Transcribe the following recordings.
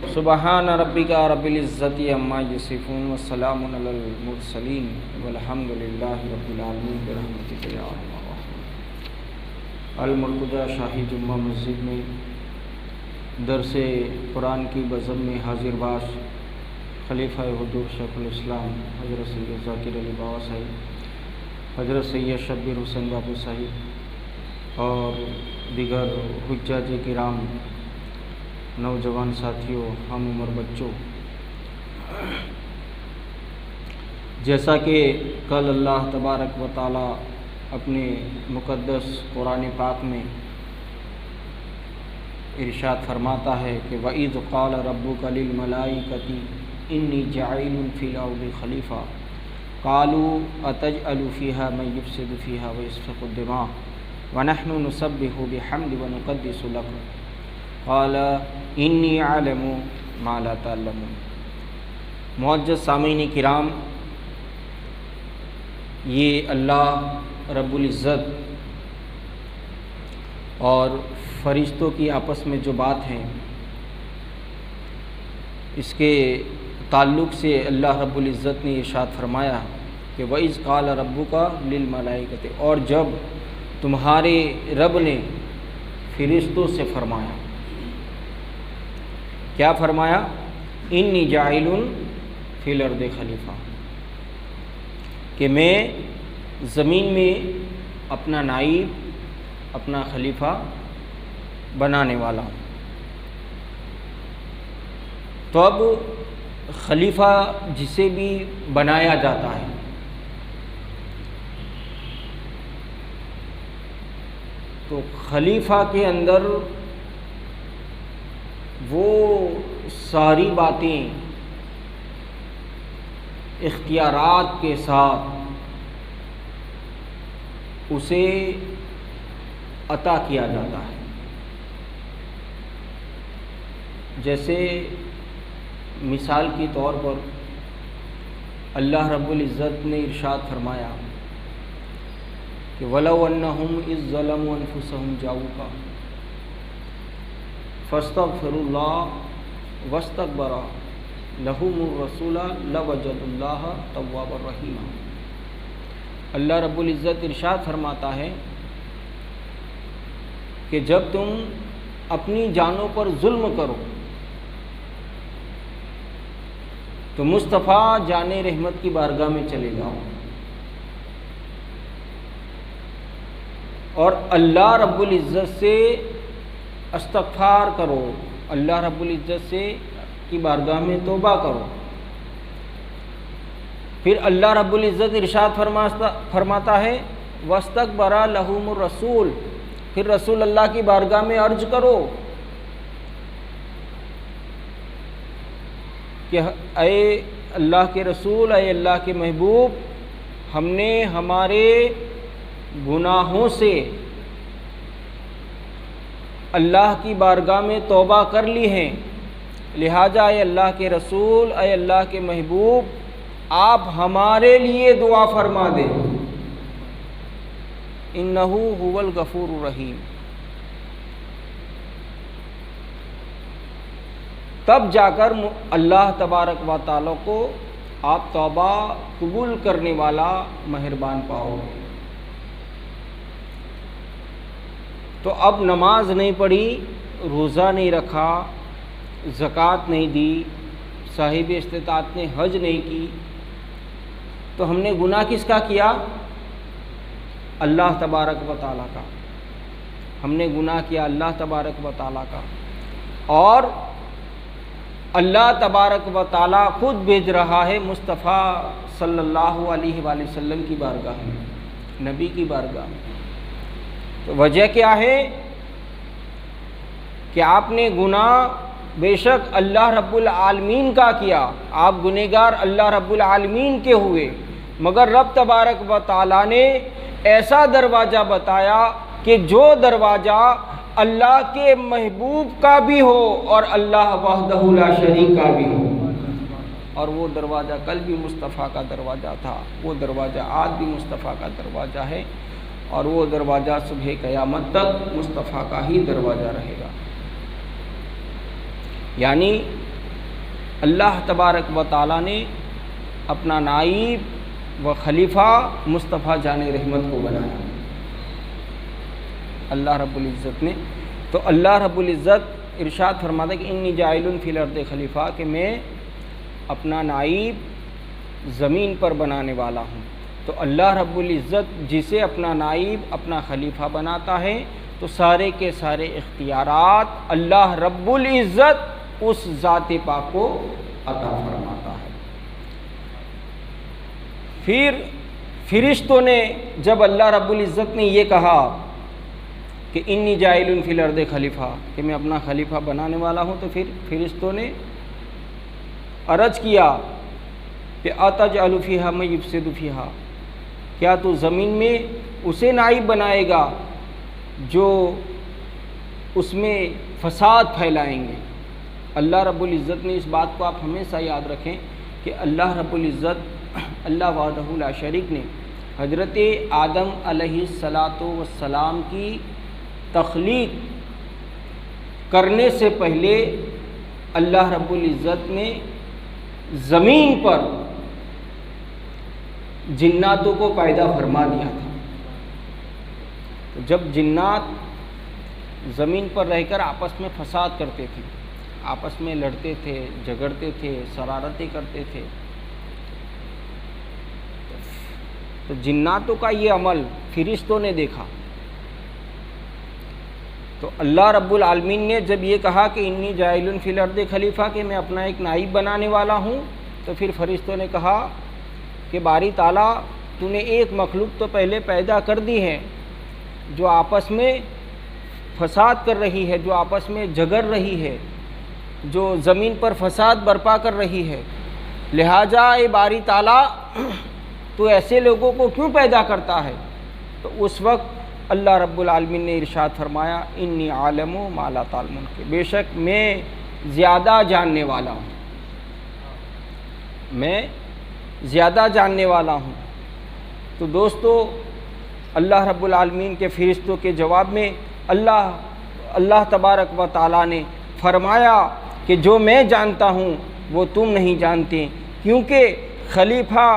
سبحان ربک رب العزت عما یصفون والسلام علی المرسلین والحمد للہ رب العالمین برحمتک یا ارحم الراحمین۔ المرتضیٰ شاہی جمعہ مسجد میں درس قرآن کی بزم میں حاضر باش خلیفہ حضور شیخ الاسلام حضرت سید ذاکر علی بابا صاحب، حضرت سید شبیر حسین بابو صاحب اور دیگر حجاج کرام، نوجوان ساتھیوں، ہم عمر بچوں، جیسا کہ کل اللہ تبارک و تعالی اپنے مقدس قرآن پاک میں ارشاد فرماتا ہے کہ وَإِذْ قَالَ رَبُّكَ لِلْمَلَائِكَةِ إِنِّي جَاعِلٌ فِي الْأَرْضِ خَلِيفَةً قَالُوا أَتَجْعَلُ فِيهَا مَن يُفْسِدُ فِيهَا وَيَسْفِكُ الدِّمَاءَ وَنَحْنُ نُسَبِّحُ بِحَمْدِكَ وَنُقَدِّسُ لَكَ قَالَ إِنِّي أَعْلَمُ مَا لَا تَعْلَمُونَ۔ معزز سامعین کرام، یہ اللہ رب العزت اور فرشتوں کی آپس میں جو بات ہے، اس کے تعلق سے اللہ رب العزت نے ارشاد فرمایا کہ وَإِذْ قَالَ رَبُّكَ لِلْمَلَائِكَةِ، اور جب تمہارے رب نے فرشتوں سے فرمایا، کیا فرمایا؟ اِنِّی جَاعِلٌ فِی الْأَرْضِ خلیفہ، کہ میں زمین میں اپنا نائب، اپنا خلیفہ بنانے والا ہوں۔ تو اب خلیفہ جسے بھی بنایا جاتا ہے، تو خلیفہ کے اندر وہ ساری باتیں اختیارات کے ساتھ اسے عطا کیا جاتا ہے۔ جیسے مثال کے طور پر اللہ رب العزت نے ارشاد فرمایا کہ وَلَوْ أَنَّهُمْ إِذ ظَّلَمُوا أَنفُسَهُمْ جَاءُوكَ فَاسْتَغْفِرُوا اللَّهَ وَاسْتَكْبَرُوا لَهُمُ الرَّسُولَ لَوَجَدُوا اللَّهَ تَوَّابًا رَحِيمًا۔ اللہ رب العزت ارشاد فرماتا ہے کہ جب تم اپنی جانوں پر ظلم کرو تو مصطفیٰ جان رحمت کی بارگاہ میں چلے جاؤ اور اللہ رب العزت سے استغفار کرو، اللہ رب العزت سے کی بارگاہ میں توبہ کرو۔ پھر اللہ رب العزت ارشاد فرماتا ہے وَاسْتَكْبَرَ لَهُمُ الرَّسُولُ، پھر رسول اللہ کی بارگاہ میں عرض کرو کہ اے اللہ کے رسول، اے اللہ کے محبوب، ہم نے ہمارے گناہوں سے اللہ کی بارگاہ میں توبہ کر لی ہے، لہٰذا اے اللہ کے رسول، اے اللہ کے محبوب، آپ ہمارے لیے دعا فرما دیں، انہ هو الغفور الرحیم۔ تب جا کر اللہ تبارک و تعالیٰ کو آپ توبہ قبول کرنے والا مہربان پاؤ گے۔ تو اب نماز نہیں پڑھی، روزہ نہیں رکھا، زکوٰۃ نہیں دی، صاحب استطاعت نے حج نہیں کی، تو ہم نے گناہ کس کا کیا؟ اللہ تبارک و تعالیٰ کا۔ ہم نے گناہ کیا اللہ تبارک و تعالیٰ کا، اور اللہ تبارک و تعالیٰ خود بھیج رہا ہے مصطفیٰ صلی اللہ علیہ وآلہ وسلم کی بارگاہ میں، نبی کی بارگاہ میں۔ تو وجہ کیا ہے کہ آپ نے گناہ بے شک اللہ رب العالمین کا کیا، آپ گنہگار اللہ رب العالمین کے ہوئے، مگر رب تبارک و تعالیٰ نے ایسا دروازہ بتایا کہ جو دروازہ اللہ کے محبوب کا بھی ہو اور اللہ وحدہ لا شریک کا بھی ہو، اور وہ دروازہ کل بھی مصطفیٰ کا دروازہ تھا، وہ دروازہ آج بھی مصطفیٰ کا دروازہ ہے، اور وہ دروازہ صبح قیامت تک مصطفیٰ کا ہی دروازہ رہے گا۔ یعنی اللہ تبارک و تعالیٰ نے اپنا نائب و خلیفہ مصطفیٰ جان رحمت کو بنایا، اللہ رب العزت نے۔ تو اللہ رب العزت ارشاد فرماتا ہے کہ انی جاعل فی الارض خلیفہ، کہ میں اپنا نائب زمین پر بنانے والا ہوں۔ تو اللہ رب العزت جسے اپنا نائب اپنا خلیفہ بناتا ہے تو سارے کے سارے اختیارات اللہ رب العزت اس ذات پاک کو عطا فرماتا ہے۔ پھر فرشتوں نے جب اللہ رب العزت نے یہ کہا کہ انی جاعل فی الارض خلیفہ، کہ میں اپنا خلیفہ بنانے والا ہوں، تو پھر فرشتوں نے عرض کیا کہ اتجعل فیہا من یفسد فیہا، کیا تو زمین میں اسے نائب بنائے گا جو اس میں فساد پھیلائیں گے۔ اللہ رب العزت نے اس بات کو آپ ہمیشہ یاد رکھیں کہ اللہ رب العزت اللہ وحدہ لا شریک نے حضرت آدم علیہ السلام کی تخلیق کرنے سے پہلے اللہ رب العزت نے زمین پر جناتوں کو پیدا فرما دیا تھا۔ تو جب جنات زمین پر رہ کر آپس میں فساد کرتے تھے، آپس میں لڑتے تھے، جھگڑتے تھے، شرارتیں کرتے تھے، تو جناتوں کا یہ عمل فرشتوں نے دیکھا۔ تو اللہ رب العالمین نے جب یہ کہا کہ انی جاعل فی الارض خلیفہ، کہ میں اپنا ایک نائب بنانے والا ہوں، تو پھر فرشتوں نے کہا کہ باری تعالیٰ تو نے ایک مخلوق تو پہلے پیدا کر دی ہے جو آپس میں فساد کر رہی ہے، جو آپس میں جھگڑ رہی ہے، جو زمین پر فساد برپا کر رہی ہے، لہٰذا اے باری تعالیٰ تو ایسے لوگوں کو کیوں پیدا کرتا ہے؟ تو اس وقت اللہ رب العالمین نے ارشاد فرمایا انی عالم ما لا تعلمون، کہ بے شک میں زیادہ جاننے والا ہوں، میں زیادہ جاننے والا ہوں۔ تو دوستو اللہ رب العالمین کے فرشتوں کے جواب میں اللہ تبارک و تعالیٰ نے فرمایا کہ جو میں جانتا ہوں وہ تم نہیں جانتے، کیونکہ خلیفہ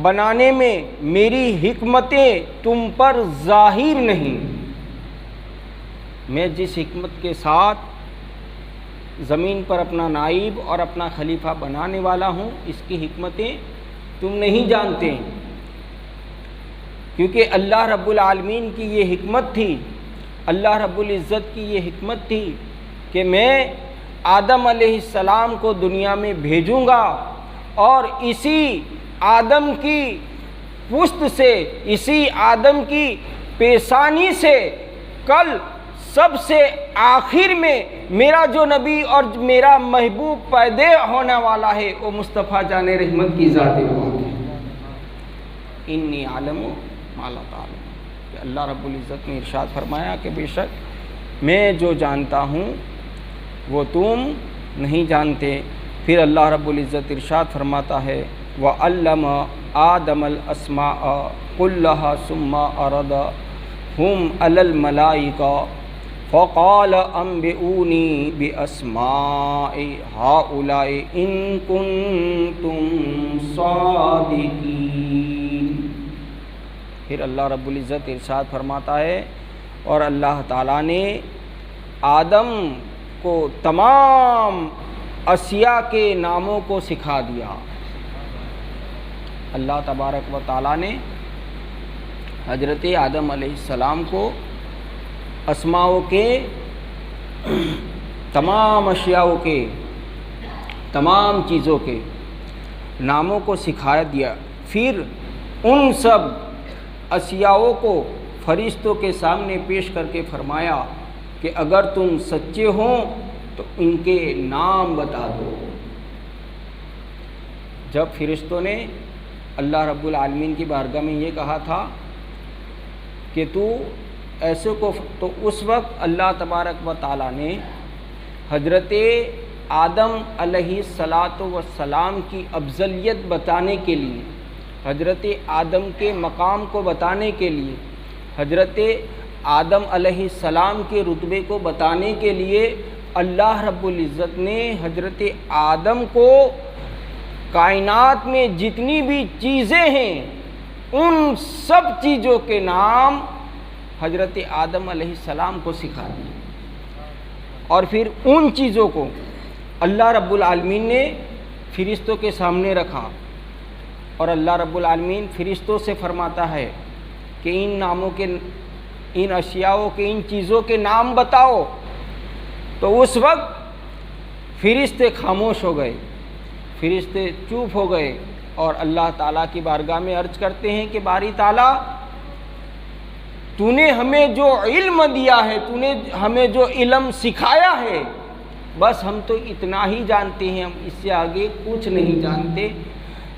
بنانے میں میری حکمتیں تم پر ظاہر نہیں۔ میں جس حکمت کے ساتھ زمین پر اپنا نائب اور اپنا خلیفہ بنانے والا ہوں، اس کی حکمتیں تم نہیں جانتے، کیونکہ اللہ رب العالمین کی یہ حکمت تھی، اللہ رب العزت کی یہ حکمت تھی کہ میں آدم علیہ السلام کو دنیا میں بھیجوں گا، اور اسی آدم کی پشت سے، اسی آدم کی پیشانی سے کل سب سے آخر میں میرا جو نبی اور میرا محبوب پیدا ہونے والا ہے وہ مصطفیٰ جان رحمت کی ذات پاک ہے۔ انی عالم ما لا تعلمون، کہ اللہ رب العزت نے ارشاد فرمایا کہ بے شک میں جو جانتا ہوں وہ تم نہیں جانتے۔ پھر اللہ رب العزت ارشاد فرماتا ہے وَعَلَّمَ آدَمَ الْأَسْمَاءَ كُلَّهَا ثُمَّ عَرَضَهُمْ عَلَى الْمَلَائِكَةِ فَقَالَ أَنبِئُونِي بِأَسْمَاءِ هَؤُلَاءِ إِن كُنتُمْ صَادِقِينَ۔ پھر اللہ رب العزت ارشاد فرماتا ہے اور اللہ تعالیٰ نے آدم کو تمام اشیاء کے ناموں کو سکھا دیا۔ اللہ تبارک و تعالیٰ نے حضرت آدم علیہ السلام کو اسماؤں کے تمام اشیاءوں کے تمام چیزوں کے ناموں کو سکھا دیا۔ پھر ان سب اشیاءوں کو فرشتوں کے سامنے پیش کر کے فرمایا کہ اگر تم سچے ہوں تو ان کے نام بتا دو۔ جب فرشتوں نے اللہ رب العالمین کی بارگاہ میں یہ کہا تھا کہ تو ایسے کو، تو اس وقت اللہ تبارک و تعالیٰ نے حضرت آدم علیہ السلام کی افضلیت بتانے کے لیے، حضرت آدم کے مقام کو بتانے کے لیے، حضرت آدم علیہ السلام کے رتبے کو بتانے کے لیے اللہ رب العزت نے حضرت آدم کو کائنات میں جتنی بھی چیزیں ہیں ان سب چیزوں کے نام حضرت آدم علیہ السلام کو سکھا دیے، اور پھر ان چیزوں کو اللہ رب العالمین نے فرشتوں کے سامنے رکھا، اور اللہ رب العالمین فرشتوں سے فرماتا ہے کہ ان ناموں کے، ان اشیاءوں کے، ان چیزوں کے نام بتاؤ۔ تو اس وقت فرشتے خاموش ہو گئے، فرشتے چوپ ہو گئے، اور اللہ تعالیٰ کی بارگاہ میں عرض کرتے ہیں کہ باری تعالیٰ، تو نے ہمیں جو علم دیا ہے، تو نے ہمیں جو علم سکھایا ہے، بس ہم تو اتنا ہی جانتے ہیں، ہم اس سے آگے کچھ نہیں جانتے۔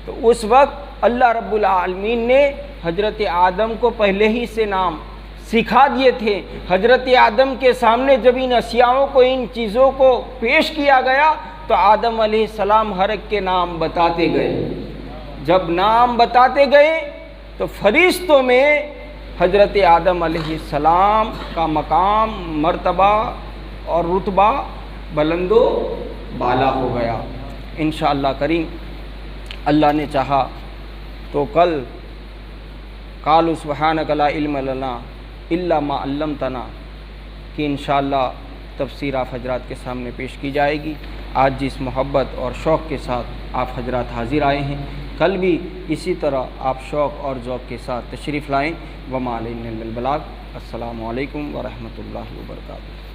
تو اس وقت اللہ رب العالمین نے حضرت آدم کو پہلے ہی سے نام سکھا دیے تھے۔ حضرت آدم کے سامنے جب ان اشیاءوں کو، ان چیزوں کو پیش کیا گیا تو آدم علیہ السلام ہر ایک کے نام بتاتے گئے۔ جب نام بتاتے گئے تو فرشتوں میں حضرت آدم علیہ السلام کا مقام، مرتبہ اور رتبہ بلند و بالا ہو گیا۔ انشاءاللہ کریم اللہ نے چاہا تو کل قالوا سبحانک لا علم لنا الا ما علمتنا کہ انشاءاللہ تفسیر آپ حضرات کے سامنے پیش کی جائے گی۔ آج جس محبت اور شوق کے ساتھ آپ حضرات حاضر آئے ہیں، کل بھی اسی طرح آپ شوق اور ذوق کے ساتھ تشریف لائیں۔ وما علینا الا البلاغ۔ السلام علیکم ورحمۃ اللہ وبرکاتہ۔